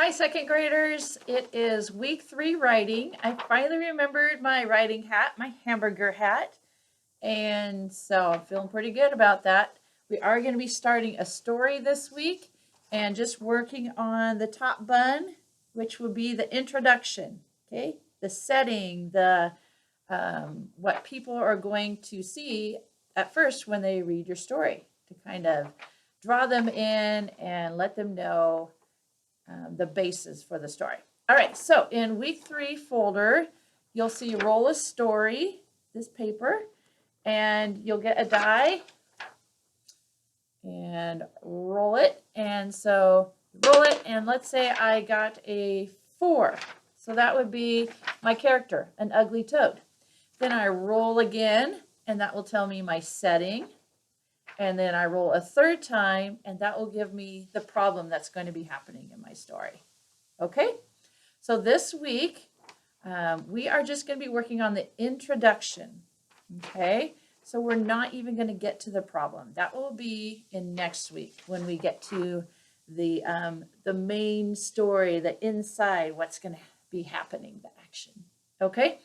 Hi, second graders. It is week 3 writing. I finally remembered my writing hat, my hamburger hat. And so I'm feeling pretty good about that. We are going to be starting a story this week and just working on the top bun, which will be the introduction, okay? The setting, the what people are going to see at first when they read your story to kind of draw them in and let them know the basis for the story. All right, so in week 3 folder, you'll see roll a story, this paper, and you'll get a die and roll it. And so roll it, and let's say I got a 4. So that would be my character, an ugly toad. Then I roll again, and that will tell me my setting. And then I roll a third time, and that will give me the problem that's going to be happening in my story. Okay, so this week we are just going to be working on the introduction. Okay, so we're not even going to get to the problem. That will be in next week when we get to the main story, the inside, what's going to be happening, the action. Okay,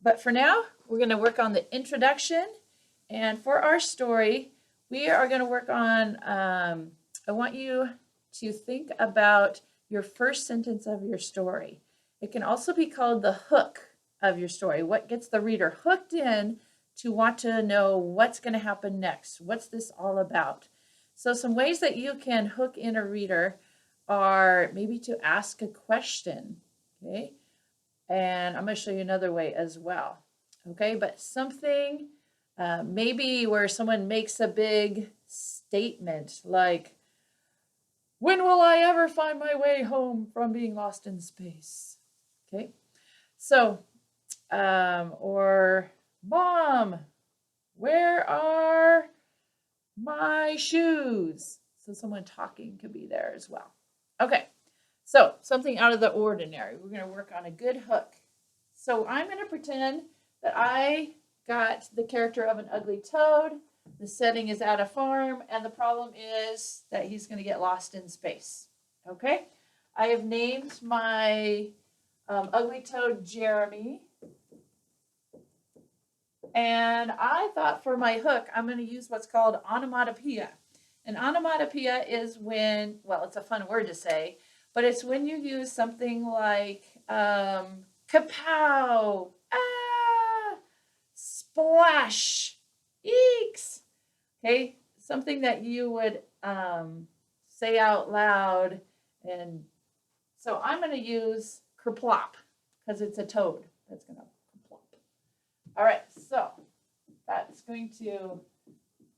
but for now, we're going to work on the introduction. And for our story, we are going to work on, I want you to think about your first sentence of your story. It can also be called the hook of your story. What gets the reader hooked in to want to know what's going to happen next? What's this all about? So some ways that you can hook in a reader are maybe to ask a question, okay? And I'm going to show you another way as well, okay? But something maybe where someone makes a big statement like, when will I ever find my way home from being lost in space? Okay, so, or Mom, where are my shoes? So someone talking could be there as well. Okay, so something out of the ordinary. We're going to work on a good hook. So I'm going to pretend that I got the character of an ugly toad. The setting is at a farm, and the problem is that he's going to get lost in space. Okay, I have named my ugly toad Jeremy. And I thought for my hook, I'm going to use what's called onomatopoeia. An onomatopoeia is when, well, it's a fun word to say, but it's when you use something like kapow, ah, splash, eeks. Okay, something that you would say out loud. And so I'm going to use kerplop because it's a toad that's going to kerplop. All right, so that's going to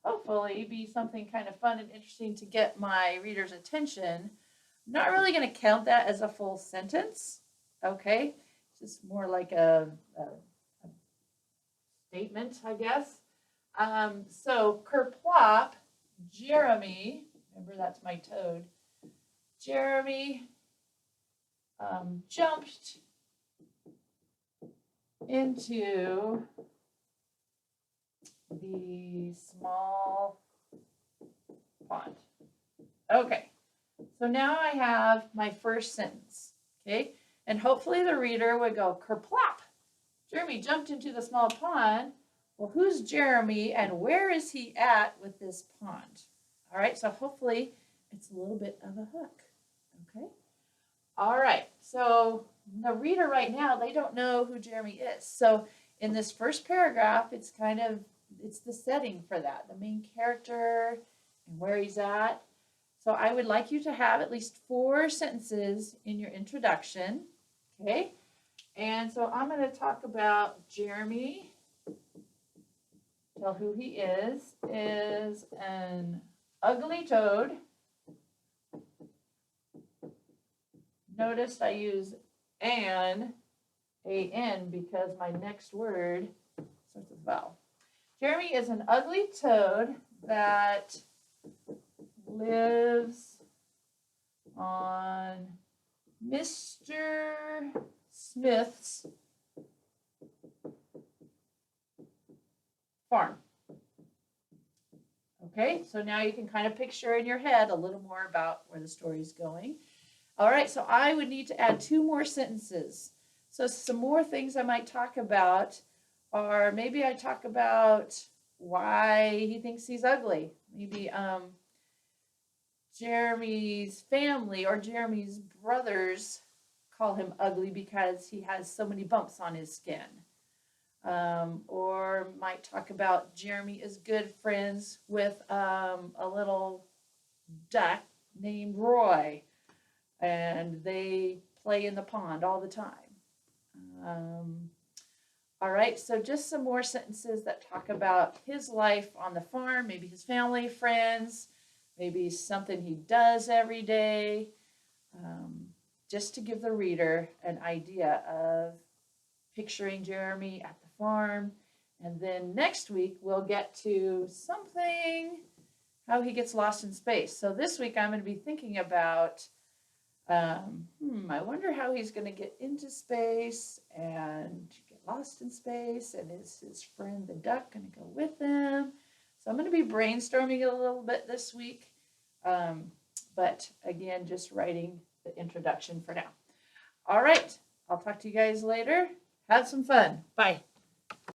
hopefully be something kind of fun and interesting to get my reader's attention. I'm not really going to count that as a full sentence, okay? It's just more like a statement, I guess. So kerplop, Jeremy, remember that's my toad, Jeremy jumped into the small pond. Okay, so now I have my first sentence, okay? And hopefully the reader would go, kerplop, Jeremy jumped into the small pond. Well, who's Jeremy and where is he at with this pond? All right, so hopefully it's a little bit of a hook, okay? All right, so the reader right now, they don't know who Jeremy is. So in this first paragraph, it's the setting for that, the main character and where he's at. So I would like you to have at least 4 sentences in your introduction, okay? And so I'm going to talk about Jeremy. Tell who he is an ugly toad. Notice I use an, A-N, because my next word starts with vowel. Jeremy is an ugly toad that lives on Mr. Smith's farm. Okay, so now you can kind of picture in your head a little more about where the story is going. All right, so I would need to add 2 more sentences. So some more things I might talk about are maybe I talk about why he thinks he's ugly. Maybe Jeremy's family or Jeremy's brothers call him ugly because he has so many bumps on his skin. Or might talk about Jeremy is good friends with a little duck named Roy, and they play in the pond all the time. Um, all right, so just some more sentences that talk about his life on the farm, maybe his family, friends, maybe something he does every day, just to give the reader an idea of picturing Jeremy at the farm. And then next week, we'll get to something, how he gets lost in space. So this week, I'm going to be thinking about I wonder how he's going to get into space and get lost in space. And is his friend the duck going to go with him? So I'm going to be brainstorming a little bit this week. But again, just writing the introduction for now. All right. I'll talk to you guys later. Have some fun. Bye.